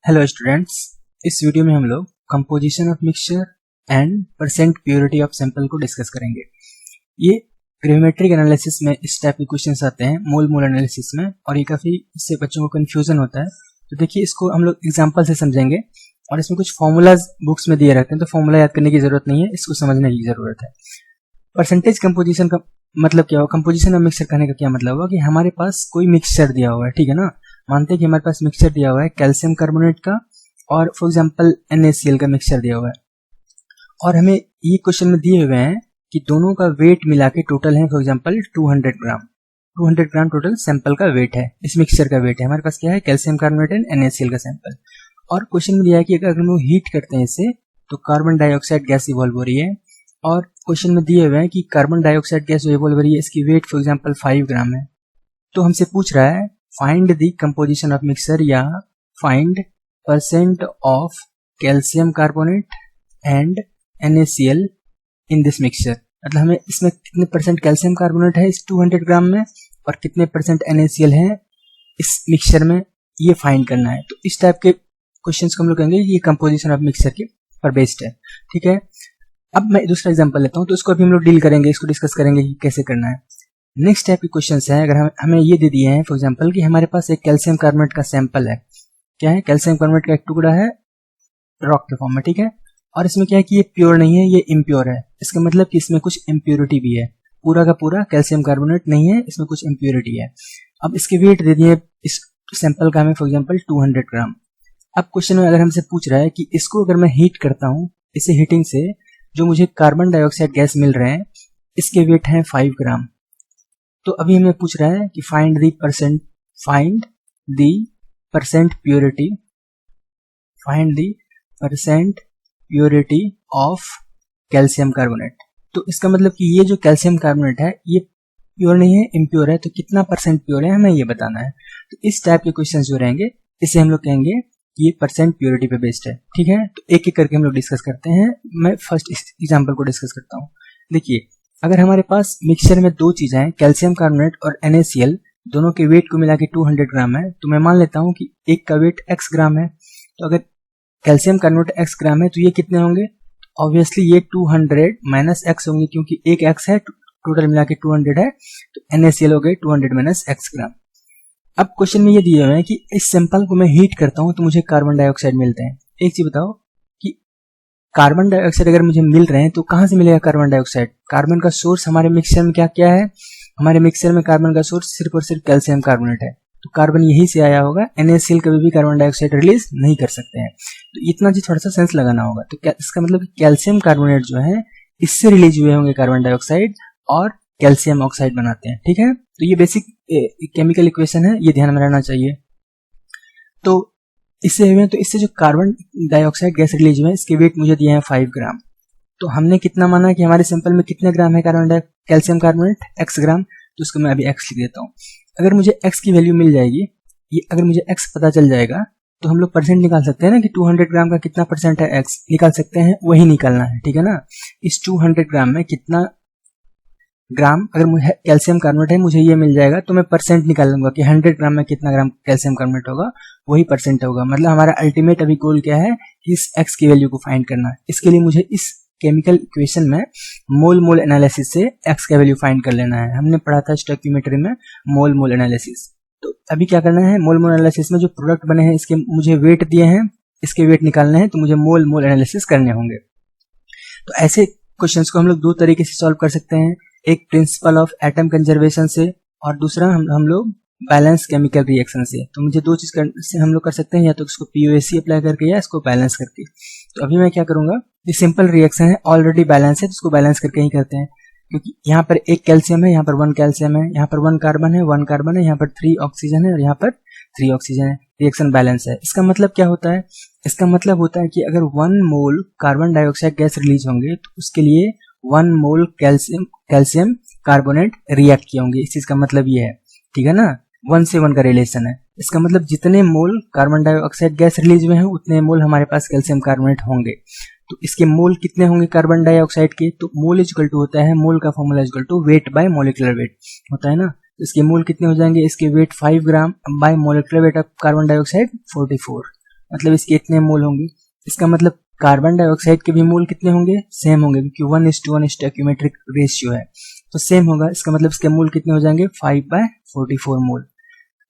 Hello students, इस video में हम लोग composition of mixture and percent purity of sample को डिस्कस करेंगे। ये ग्रेविमेट्रिक एनालिसिस में इस टाइप के क्वेश्चंस आते हैं मोल मोल एनालिसिस में, और ये काफ़ी इससे बच्चों को कन्फ्यूजन होता है। तो देखिए, इसको हम लोग एग्जाम्पल से समझेंगे और इसमें कुछ फॉर्मूलाज बुक्स में दिए रहते हैं, तो फॉर्मूला याद करने की जरूरत नहीं है, इसको समझने की जरूरत है। परसेंटेज कंपोजिशन का मतलब क्या होगा, कंपोजिशन ऑफ मिक्सचर कहने का क्या मतलब होगा कि हमारे पास कोई मिक्सचर दिया हुआ है, ठीक है ना। मानते हैं कि हमारे पास मिक्सचर दिया हुआ है कैल्शियम कार्बोनेट का और फॉर एग्जांपल NaCl का मिक्सचर दिया हुआ है, और हमें ये क्वेश्चन में दिए हुए हैं कि दोनों का वेट मिला के टोटल है for example 200 gram. 200 gram total sample का वेट है, इस मिक्सचर का वेट है। हमारे पास क्या है, कैल्शियम कार्बोनेट एंड NaCl का सैंपल। और क्वेश्चन में दिया है कि अगर हम लोग हीट करते हैं इसे तो कार्बन डाइऑक्साइड गैस इवॉल्व हो रही है, और क्वेश्चन में दिए हुए हैं कि कार्बन डाइऑक्साइड गैस जो इवॉल्व हो रही है इसकी वेट फॉर एग्जांपल 5 ग्राम है। तो हमसे पूछ रहा है find the composition of mixture या find percent of calcium carbonate and NaCl in this mixture. मतलब हमें इसमें कितने परसेंट कैल्शियम कार्बोनेट है इस 200 ग्राम में और कितने परसेंट NaCl है इस मिक्सचर में, ये फाइंड करना है। तो इस टाइप के क्वेश्चंस को हम लोग कहेंगे ये कंपोजिशन ऑफ मिक्सचर के पर बेस्ड है, ठीक है। अब मैं दूसरा एग्जांपल लेता हूँ, तो इसको अभी हम लोग डील करेंगे, इसको डिस्कस करेंगे कि कैसे करना है। नेक्स्ट टाइप के क्वेश्चंस है, अगर हमें ये दे दिए हैं फॉर एग्जांपल कि हमारे पास एक कैल्शियम कार्बोनेट का सैंपल है, क्या है, कैल्शियम कार्बोनेट का एक टुकड़ा है रॉक के फॉर्म में, ठीक है। और इसमें क्या है कि ये प्योर नहीं है, ये इम्प्योर है। इसका मतलब कि इसमें कुछ इम्प्योरिटी भी है, पूरा का पूरा कैल्शियम कार्बोनेट नहीं है, इसमें कुछ इम्प्योरिटी है। अब इसके वेट दे दिए इस सैंपल का हमें फॉर एग्जाम्पल 200 ग्राम। अब क्वेश्चन में अगर हमसे पूछ रहा है कि इसको अगर मैं हीट करता हूँ, इसे हीटिंग से जो मुझे कार्बन डाइऑक्साइड गैस मिल रहे हैं इसके वेट हैं 5 ग्राम। तो अभी हमें पूछ रहा है कि find the percent purity of calcium carbonate. तो इसका मतलब कि ये जो कैल्शियम कार्बोनेट है ये प्योर नहीं है, इम्प्योर है। तो कितना परसेंट प्योर है हमें ये बताना है। तो इस टाइप के क्वेश्चन जो रहेंगे इसे हम लोग कहेंगे कि ये परसेंट प्योरिटी पे बेस्ड है, ठीक है। तो एक एक करके हम लोग डिस्कस करते हैं। मैं फर्स्ट इस एग्जाम्पल को डिस्कस करता हूँ। देखिए, अगर हमारे पास मिक्सचर में दो चीजें हैं, कैल्शियम कार्बोनेट और NaCl, दोनों के वेट को मिला के 200 ग्राम है, तो मैं मान लेता हूँ कि एक का वेट x ग्राम है। तो अगर कैल्शियम कार्बोनेट x ग्राम है तो ये कितने होंगे, ऑब्वियसली ये 200 माइनस x होंगे, क्योंकि एक x है, टोटल मिला के 200 है, तो NaCl हो गए 200 माइनस x ग्राम। अब क्वेश्चन में ये दिए हुए हैं कि इस सैंपल को मैं हीट करता हूं तो मुझे कार्बन डाइऑक्साइड मिलते हैं। एक चीज बताओ कि कार्बन डाइऑक्साइड अगर मुझे मिल रहे हैं तो कहां से मिलेगा कार्बन डाइऑक्साइड। कार्बन का सोर्स हमारे मिक्सचर में क्या क्या है, हमारे मिक्सचर में कार्बन का सोर्स सिर्फ और सिर्फ कैल्शियम कार्बोनेट है, तो कार्बन यहीं से आया होगा। NaCl कभी भी कार्बन डाइऑक्साइड रिलीज नहीं कर सकते हैं, तो इतना चीज थोड़ा सा सेंस लगाना होगा। तो इसका मतलब कैल्शियम कार्बोनेट जो है इससे रिलीज हुए होंगे कार्बन डाइऑक्साइड और कैल्शियम ऑक्साइड बनाते हैं, ठीक है। तो ये बेसिक केमिकल इक्वेशन है, ये ध्यान में रहना चाहिए। तो इससे हुए, तो इससे जो कार्बन डाइऑक्साइड गैस रिलीज हुए इसके वेट मुझे दिए हैं 5 ग्राम। तो हमने कितना माना कि हमारे सैंपल में कितने ग्राम है कैल्शियम कार्बोनेट, x ग्राम। तो उसको मैं अभी x लिख देता हूँ। अगर मुझे x की वैल्यू मिल जाएगी, ये अगर मुझे x पता चल जाएगा तो हम लोग परसेंट निकाल सकते हैं ना कि 200 ग्राम का कितना परसेंट है, x निकाल सकते हैं, वही निकालना है, ठीक है ना। इस 200 ग्राम में कितना ग्राम अगर मुझे कैल्शियम कार्बोनेट है मुझे ये मिल जाएगा, तो मैं परसेंट निकाल लूंगा कि 100 ग्राम में कितना ग्राम कैल्शियम कार्बोनेट होगा, वही परसेंट होगा। मतलब हमारा अल्टीमेट अभी गोल क्या है, इस x की वैल्यू को फाइंड करना। इसके लिए मुझे इस केमिकल इक्वेशन में मोल मोल एनालिसिस से x का वैल्यू फाइंड कर लेना है। हमने पढ़ा था स्टोइकियोमेट्री में मोल मोल एनालिसिस। तो अभी क्या करना है, मोल मोल एनालिसिस में जो प्रोडक्ट बने हैं इसके मुझे वेट दिए हैं, इसके वेट निकालने हैं, तो मुझे मोल मोल एनालिसिस करने होंगे। तो ऐसे क्वेश्चंस को हम लोग दो तरीके से सॉल्व कर सकते हैं, एक प्रिंसिपल ऑफ एटम कंजर्वेशन से और दूसरा हम लोग बैलेंस केमिकल रिएक्शन से। तो मुझे दो चीज से हम लोग कर सकते हैं, या तो इसको POAC अप्लाई करके या इसको बैलेंस करके। तो अभी मैं क्या करूंगा, ये सिंपल रिएक्शन है, ऑलरेडी बैलेंस है, तो इसको बैलेंस करके ही करते हैं। क्योंकि यहाँ पर एक कैल्शियम है, यहाँ पर 1 कैल्शियम है, यहाँ पर 1 कार्बन है, 1 कार्बन है, यहाँ पर 3 ऑक्सीजन है और यहाँ पर 3 ऑक्सीजन है। रिएक्शन बैलेंस है। इसका मतलब क्या होता है, इसका मतलब होता है कि अगर 1 mole carbon dioxide gas release होंगे तो उसके लिए 1 मोल कैल्शियम कार्बोनेट रिएक्ट किए होंगे। इस चीज का मतलब ये है, ठीक है ना, 1 से 1 का रिलेशन है। इसका मतलब जितने mole carbon dioxide gas release हुए हैं उतने मोल हमारे पास कैल्शियम कार्बोनेट होंगे। तो इसके मोल कितने होंगे कार्बन डाइऑक्साइड के, तो मोल इक्वल टू होता है, मोल का formula equal to weight by molecular weight होता है ना। इसके मोल कितने हो जाएंगे, इसके weight 5 gram by molecular weight of carbon dioxide 44। मतलब इसके इतने मोल होंगे। इसका मतलब कार्बन डाइऑक्साइड के भी मोल कितने होंगे, सेम होंगे, क्योंकि 1:1 स्टोइकियोमेट्रिक रेशियो है तो सेम होगा। इसका मतलब इसके मोल कितने हो जाएंगे, 5/44 मोल।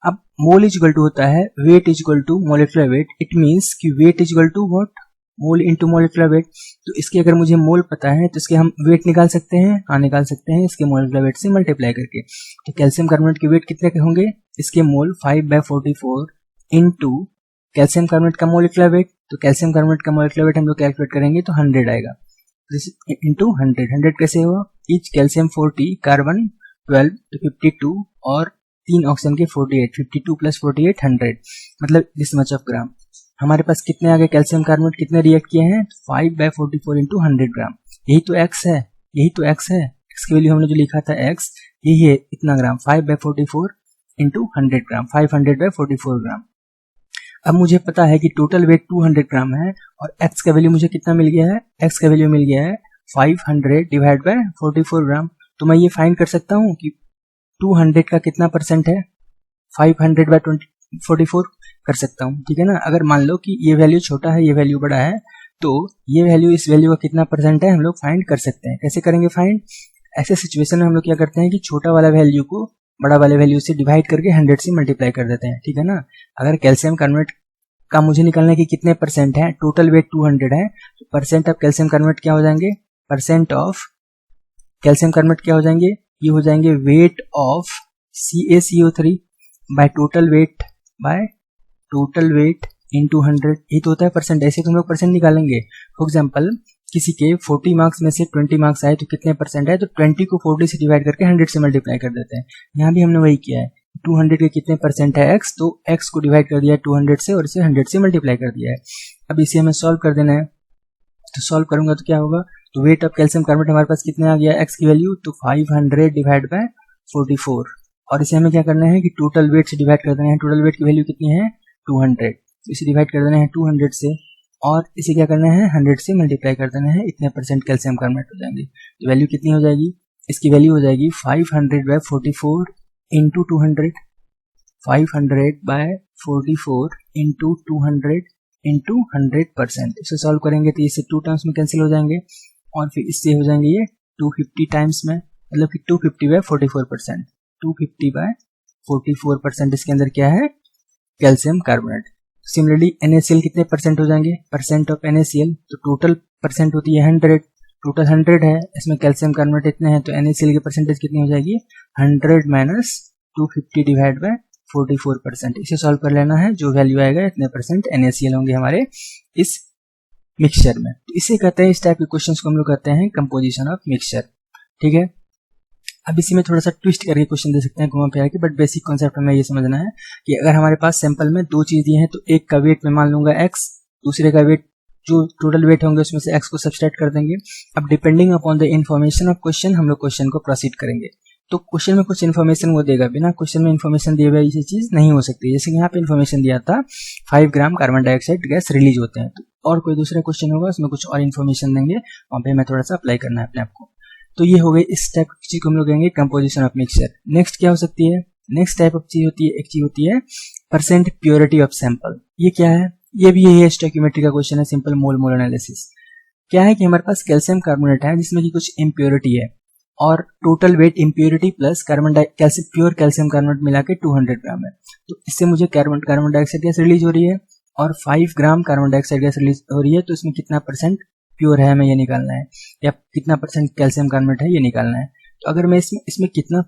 अब मोल इज इक्वल टू होता है weight is equal to molecular weight. It means कि weight is equal to what, mole into molecular weight. तो इसके अगर मुझे मोल पता है तो इसके हम वेट निकाल सकते हैं, हाँ निकाल सकते हैं, इसके मोलिकुलर वेट से मल्टीप्लाई करके। तो कैल्शियम कार्बोनेट के वेट कितने के होंगे, इसके मोल 5/44 इनटू कैल्शियम कार्बोनेट का मोलिकुलर वेट। तो कैल्शियम कार्बोनेट का मोलिकुलर वेट हम लोग कैलकुलेट करेंगे तो 100 आएगा, इंटू 100 कैसे हुआ, ईच कैल्शियम 40, कार्बन 12 तो 52 और 3 ऑक्सीजन के 48, 52 प्लस 48 100, मतलब दिस मच ऑफ ग्राम। हमारे पास कितने आ गए कैल्शियम कार्बोनेट, कितने रिएक्ट किए हैं, 5/44 इंटू 100 ग्राम। यही तो एक्स है, यही तो एक्स है, एक्स की वैल्यू हमने जो लिखा था एक्स, यही है इतना ग्राम, 5/44 इंटू 100 ग्राम, 500/44 ग्राम। अब मुझे पता है कि टोटल वेट 200 ग्राम है और एक्स का वैल्यू मुझे कितना मिल गया है, एक्स का वैल्यू मिल गया है 500 डिवाइड बाय 44 ग्राम। तो मैं ये फाइंड कर सकता हूँ कि 200 का कितना परसेंट है, 500/44 कर सकता हूँ, ठीक है ना। अगर मान लो कि ये वैल्यू छोटा है, ये वैल्यू बड़ा है, तो ये वैल्यू इस वैल्यू का कितना परसेंट है हम लोग फाइंड कर सकते हैं। कैसे करेंगे फाइंड, ऐसे सिचुएशन में हम लोग क्या करते हैं कि छोटा वाला वैल्यू को बड़ा वाले वैल्यू से डिवाइड करके 100 से मल्टीप्लाई कर देते हैं, ठीक है ना। अगर कैल्शियम कार्बोनेट का मुझे निकालना है कि कितने परसेंट है, टोटल वेट 200 है, तो परसेंट ऑफ कैल्शियम कार्बोनेट क्या हो जाएंगे, परसेंट ऑफ कैल्शियम कार्बोनेट क्या हो जाएंगे, ये हो जाएंगे weight of CaCO3 by total weight into 100, ये तो होता है परसेंट। ऐसे तुम लोग परसेंट निकालेंगे। फॉर एग्जाम्पल किसी के 40 मार्क्स में से 20 मार्क्स आए तो कितने परसेंट है, तो 20 को 40 से डिवाइड करके 100 से मल्टीप्लाई कर देते हैं। यहाँ भी हमने वही किया है, 200 के कितने परसेंट है x, तो x को डिवाइड कर दिया 200 से और इसे 100 से मल्टीप्लाई कर दिया है। अब इसे हमें सॉल्व कर देना है, तो सॉल्व करूंगा तो क्या होगा, तो वेट ऑफ कैल्शियम कार्बोनेट हमारे पास कितने आ गया x की वैल्यू, तो 500 डिवाइड बाय 44, और इसे हमें क्या करना है कि टोटल वेट से डिवाइड कर देना है। टोटल वेट की वैल्यू कितनी है 200, तो इसे डिवाइड कर देना है 200 से और इसे क्या करना है 100 से मल्टीप्लाई कर देना है, इतने परसेंट कैल्शियम कार्बोनेट हो जाएंगे। तो वैल्यू कितनी हो जाएगी, इसकी वैल्यू हो जाएगी 500/44 इंटू 200, 500/44 इंटू 200 इंटू 100%। इसे सॉल्व करेंगे तो इससे 2 टर्म्स में कैंसिल हो जाएंगे और फिर इससे हो जाएंगे ये 250 टाइम्स में, मतलब कि 250/44%, 250/44% इसके अंदर क्या है, कैल्शियम कार्बोनेट। सिमिलरली NaCl कितने परसेंट हो जाएंगे, परसेंट ऑफ NaCl, तो टोटल परसेंट होती है 100, टोटल 100 है, इसमें कैल्शियम कार्बोनेट इतने हैं, तो NaCl की परसेंटेज कितनी हो जाएगी 100 माइनस 250 डिवाइड बाय 44%। इसे सॉल्व कर लेना है, जो वैल्यू आएगा इतने परसेंट NaCl होंगे हमारे इस मिक्सचर में। तो इसे कहते हैं, इस टाइप के क्वेश्चंस को हम लोग कहते हैं कंपोजिशन ऑफ मिक्सचर, ठीक है। अब इसी में थोड़ा सा ट्विस्ट करके क्वेश्चन दे सकते हैं घुमा फिरा के, बट बेसिक कॉन्सेप्ट हमें ये समझना है कि अगर हमारे पास सैंपल में 2 चीज दी हैं तो एक का वेट मैं मान लूंगा x, दूसरे का वेट जो टोटल वेट होंगे उसमें से x को सब्सट्रैक्ट कर देंगे। अब depending upon the information of question हम लोग क्वेश्चन को प्रोसीड करेंगे। तो क्वेश्चन में कुछ इन्फॉर्मेशन वो देगा, बिना क्वेश्चन में इन्फॉर्मेशन दिए हुए ये चीज नहीं हो सकती। जैसे यहाँ पे इन्फॉर्मेशन दिया था 5 gram carbon dioxide gas release होते हैं, तो और कोई दूसरा क्वेश्चन होगा उसमें कुछ और इन्फॉर्मेशन देंगे, वहां पे हमें थोड़ा सा अप्लाई करना है अपने आप को। तो ये हो गई इस टाइप की चीज को हम लोग कहेंगे कंपोजिशन ऑफ मिक्सचर। नेक्स्ट क्या हो सकती है, नेक्स्ट टाइप ऑफ चीज होती है, एक चीज होती है परसेंट प्योरिटी ऑफ सैंपल। ये क्या है, ये भी यही है, स्टोइकियोमेट्री का क्वेश्चन है, सिंपल मोल एनालिसिस। क्या है कि हमारे पास कैल्शियम कार्बोनेट है जिसमें कि कुछ इम्प्योरिटी है और total weight impurity plus pure calcium carbonate मिला के 200 ग्राम है। तो इससे मुझे कार्बन डाइऑक्साइड गैस रिलीज हो रही है और 5 gram carbon dioxide gas release हो रही है, तो इसमें कितना परसेंट प्योर है हमें ये निकालना है, या कितना परसेंट कैल्शियम कार्बोनेट है ये निकालना है। तो अगर मैं इसमें कितना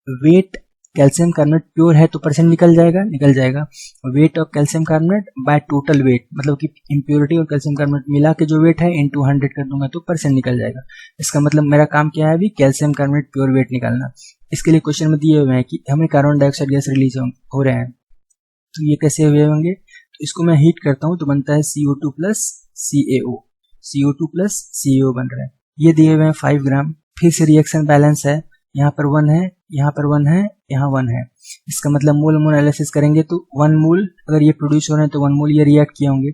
वेट कैल्शियम कार्बोनेट प्योर है तो परसेंट निकल जाएगा। Weight of calcium carbonate by total weight, मतलब कि इम्प्योरिटी और कैल्शियम कार्बोनेट मिला के जो वेट है इनटू 100 कर दूंगा तो परसेंट निकल जाएगा। इसका मतलब मेरा काम क्या है अभी, कैल्शियम कार्बोनेट प्योर वेट निकालना। इसके लिए क्वेश्चन में दिए हुए हैं कि हमें कार्बन डाइऑक्साइड गैस रिलीज हो रहे हैं, तो ये कैसे हुए होंगे, तो इसको मैं हीट करता हूँ तो बनता है CO2 plus CaO, CO2 plus CaO बन रहा है। ये दिए हुए हैं 5 ग्राम, फिर से रिएक्शन बैलेंस है, यहाँ पर 1 है, यहाँ पर 1 है, यहाँ 1 है। इसका मतलब मोल एनालिसिस करेंगे तो 1 मोल अगर ये प्रोड्यूस हो रहे हैं तो 1 मोल ये रिएक्ट किए होंगे।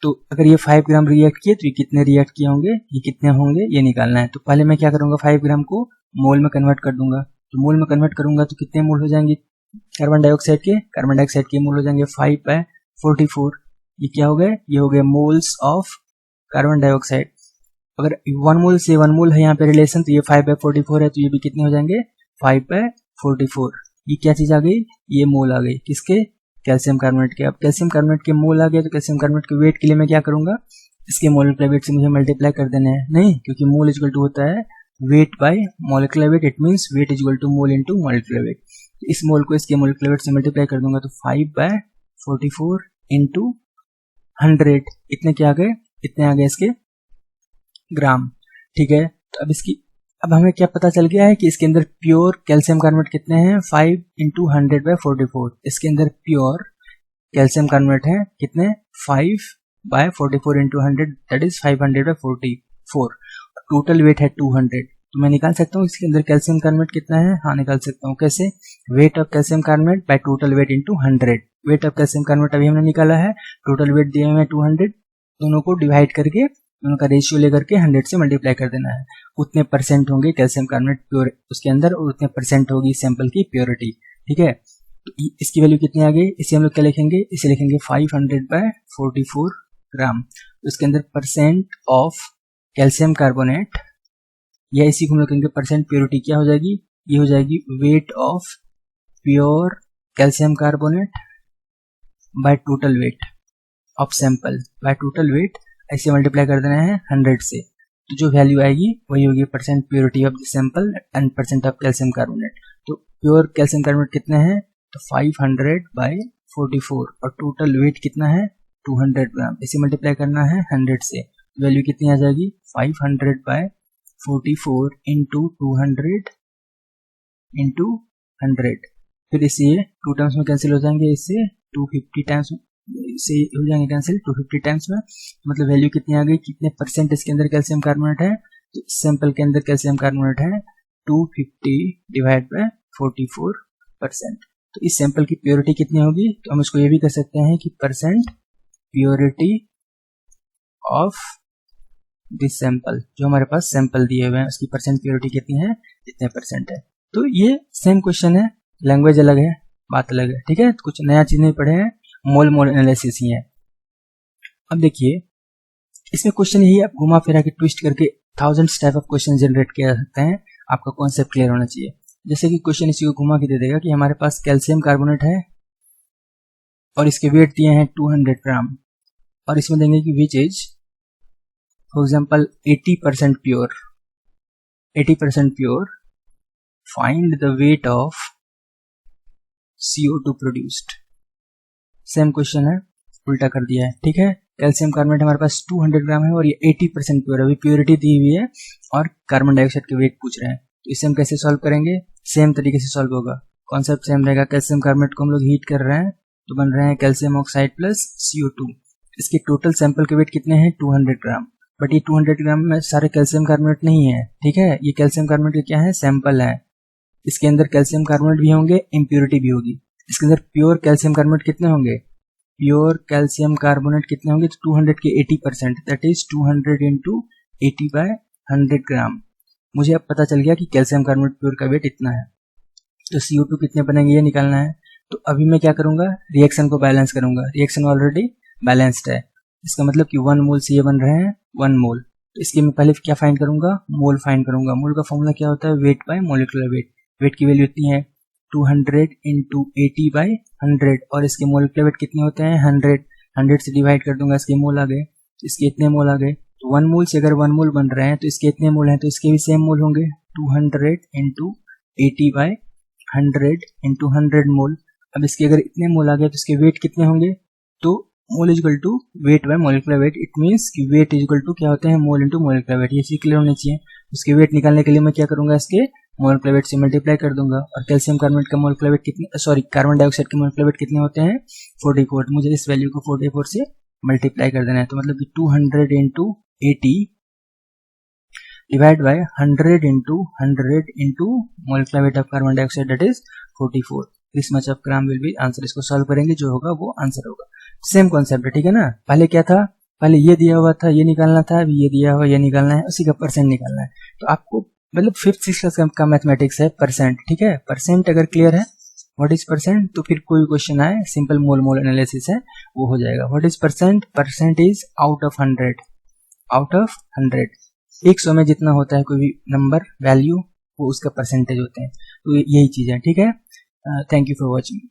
तो अगर ये 5 ग्राम रिएक्ट किए तो ये कितने रिएक्ट किए होंगे, ये कितने होंगे ये निकालना है। तो पहले मैं क्या करूंगा, 5 ग्राम को मोल में कन्वर्ट कर दूंगा। तो मोल में कन्वर्ट करूंगा तो कितने मोल हो जाएंगे कार्बन डाइऑक्साइड के मोल हो जाएंगे 5/44। ये क्या हो गए, ये हो गए मोल्स ऑफ कार्बन डाइऑक्साइड। अगर 1 मोल से 1 मोल है यहाँ पे रिलेशन, तो ये 5/44 है, तो ये भी कितने हो जाएंगे 5/44। ये क्या चीज आ गई, ये मोल आ गई किसके, कैल्शियम कार्बोनेट के। अब कैल्शियम कार्बोनेट के मोल आ गए, तो कैल्शियम कार्बोनेट के वेट के लिए मैं क्या करूंगा, इसके मोलिकुलर वेट से मुझे मल्टीप्लाई कर देना है, नहीं, क्योंकि मोल इक्वल टू होता है weight by molecular weight, it means weight equal to mole into molecular weight. इस मोल को इसके मोलिकुलर वेट से मल्टीप्लाई कर दूंगा, तो 5/44 इंटू 100, इतने क्या आ गए, इतने आ गए इसके ग्राम, ठीक है। तो अब हमें क्या पता चल गया है कि इसके अंदर प्योर कैल्शियम कार्बोनेट कितने हैं, 5 इंटू 100/44। इसके अंदर प्योर कैल्शियम कार्बोनेट है कितने, 5/44 into 100, that is 500/44। Total weight है 200। तो मैं निकाल सकता हूँ इसके अंदर कैल्शियम कार्बोनेट कितना है, हाँ निकाल सकता हूँ। कैसे, weight of calcium carbonate by total weight into 100। Weight of calcium carbonate अभी हमने निकाला है, टोटल वेट दिए हुए 200, दोनों को डिवाइड करके दोनों का रेशियो लेकर के 100 से मल्टीप्लाई कर देना है। उतने परसेंट होंगे कैल्शियम कार्बोनेट प्योर उसके अंदर, और उतने परसेंट होगी सैंपल की प्योरिटी, ठीक है। तो इसकी वैल्यू कितनी आ गई, इसे हम लोग क्या लिखेंगे, इसे लिखेंगे 500/44 ग्राम। तो इसके अंदर परसेंट ऑफ कैल्शियम कार्बोनेट, या इसी को हम लोग कहेंगे परसेंट प्योरिटी, क्या हो जाएगी, ये हो जाएगी weight of pure calcium carbonate by total weight of sample, by total weight, ऐसे मल्टीप्लाई कर देना है 100 से। तो जो वैल्यू आएगी वही होगी percent purity of the sample and percent of calcium carbonate. तो प्योर कैल्शियम कार्बोनेट कितने हैं, तो 500/44, और टोटल वेट कितना है 200 ग्राम, इसे मल्टीप्लाई करना है 100 से। वैल्यू कितनी आ जाएगी 500/44 इंटू 200 इंटू 100। फिर इससे 2 टर्म्स में कैंसिल हो जाएंगे, इससे 250 टाइम्स से हो जाएंगे कैंसिल 250 टाइम्स में। मतलब वैल्यू कितनी आ गई, कितने परसेंट इसके अंदर कैल्शियम कार्बोनेट है, तो सैंपल के अंदर कैल्शियम कार्बोनेट है 250/44%। तो इस सैंपल की प्योरिटी कितनी होगी, तो हम इसको ये भी कर सकते हैं कि percent purity of this sample, जो हमारे पास सैंपल दिए हुए हैं उसकी परसेंट प्योरिटी कितनी है, इतने परसेंट है। तो ये सेम क्वेश्चन है, लैंग्वेज अलग है, बात अलग है, ठीक है। तो कुछ नया चीज नहीं पढ़े हैं, मोल एनालिसिस ही है। अब देखिए इसमें क्वेश्चन यही, आप घुमा फिरा के ट्विस्ट करके 1000 टाइप ऑफ क्वेश्चन जनरेट किया जा सकते हैं, आपका कॉन्सेप्ट क्लियर होना चाहिए। जैसे कि क्वेश्चन इसी को घुमा के दे देगा कि हमारे पास कैल्शियम कार्बोनेट है और इसके वेट दिए हैं 200 ग्राम, और इसमें देंगे कि which is for example 80% pure, 80% pure, find the weight of CO2 produced. Same question है, उल्टा कर दिया है, ठीक है। कैल्शियम कार्बोनेट हमारे पास 200 ग्राम है और ये 80% प्योर है, अभी प्योरिटी दी हुई है और कार्बन डाइऑक्साइड के वेट पूछ रहे हैं। तो इसे हम कैसे सॉल्व करेंगे, सेम तरीके से सॉल्व होगा, कॉन्सेप्ट सेम रहेगा। कैल्शियम कार्बोनेट को हम लोग हीट कर रहे हैं तो बन रहे हैं कैल्शियम ऑक्साइड प्लस CO2। इसके टोटल सैंपल के वेट कितने हैं 200 ग्राम, बट ये 200 ग्राम में सारे कैल्शियम कार्बोनेट नहीं है, ठीक है। ये कैल्शियम कार्बोनेट के क्या है, सैंपल है। इसके अंदर कैल्शियम कार्बोनेट भी होंगे, इम्प्योरिटी भी होगी। इसके अंदर प्योर कैल्शियम कार्बोनेट कितने होंगे, प्योर कैल्शियम कार्बोनेट कितने होंगे, तो 200 के 80%, दैट इज 200 इंटू 80/100 ग्राम। मुझे अब पता चल गया कि कैल्शियम कार्बोनेट प्योर का वेट इतना है, तो CO2 कितने बनेंगे ये निकालना है। तो अभी मैं क्या करूंगा, रिएक्शन को बैलेंस करूंगा। रिएक्शन ऑलरेडी बैलेंस्ड है, इसका मतलब कि 1 मोल से ये बन रहे हैं 1 मोल। तो इसके मैं पहले क्या फाइंड करूंगा, मोल फाइंड करूंगा। मोल का फॉर्मूला क्या होता है, weight by molecular weight. Weight की वैल्यू इतनी है 200 इंटू 80/100, और इसके मोलिकुलर वेट कितने होते हैं 100 से डिवाइड कर दूंगा, इसके मोल आ गए। तो इसके इतने मोल आ गए, तो 1 मोल से अगर 1 मोल बन रहे हैं तो इसके इतने मोल हैं, तो इसके भी सेम मोल होंगे 200 इंटू 80/100 इंटू 100 मोल। अब इसके अगर इतने मोल आ गए तो इसके वेट कितने होंगे, तो mole is equal to weight by molecular weight. It means कि वेट इज इक्वल टू क्या होते हैं, मोल इंटू मोलिकुलर वेट। ये चीज क्लियर होनी चाहिए। उसके वेट निकालने के लिए मैं क्या करूंगा, इसके मोलिकुलर वेट से मल्टीप्लाई कर दूंगा। और कैल्शियम कार्बोनेट का मोलिकुलर वेट कितने, सॉरी कार्बन डाइऑक्साइड के मोलिकुलर वेट कितने होते हैं 44। मुझे इस वैल्यू को 44 से मल्टीप्लाई कर देना है, तो मतलब कि 200 into 80 divide by 100 into 100 into molecular weight of carbon dioxide, that is 44। This much of gram will be answer. इसको सॉल्व करेंगे, जो होगा वो आंसर होगा। सेम कॉन्सेप्ट है, ठीक है ना। पहले क्या था, पहले ये दिया हुआ था, ये निकालना था, अभी ये दिया हुआ ये निकालना है, उसी का परसेंट निकालना है। तो आपको मतलब 5th 6th क्लास का मैथमेटिक्स है परसेंट, ठीक है। परसेंट अगर क्लियर है, व्हाट इज परसेंट, तो फिर कोई क्वेश्चन आए सिंपल मोल मोल एनालिसिस है वो हो जाएगा। What is percent, percent is out of 100, out of 100, 100 में जितना होता है कोई भी नंबर वैल्यू वो उसका परसेंटेज होते हैं। तो यही चीज़ है, ठीक है। Thank you for watching.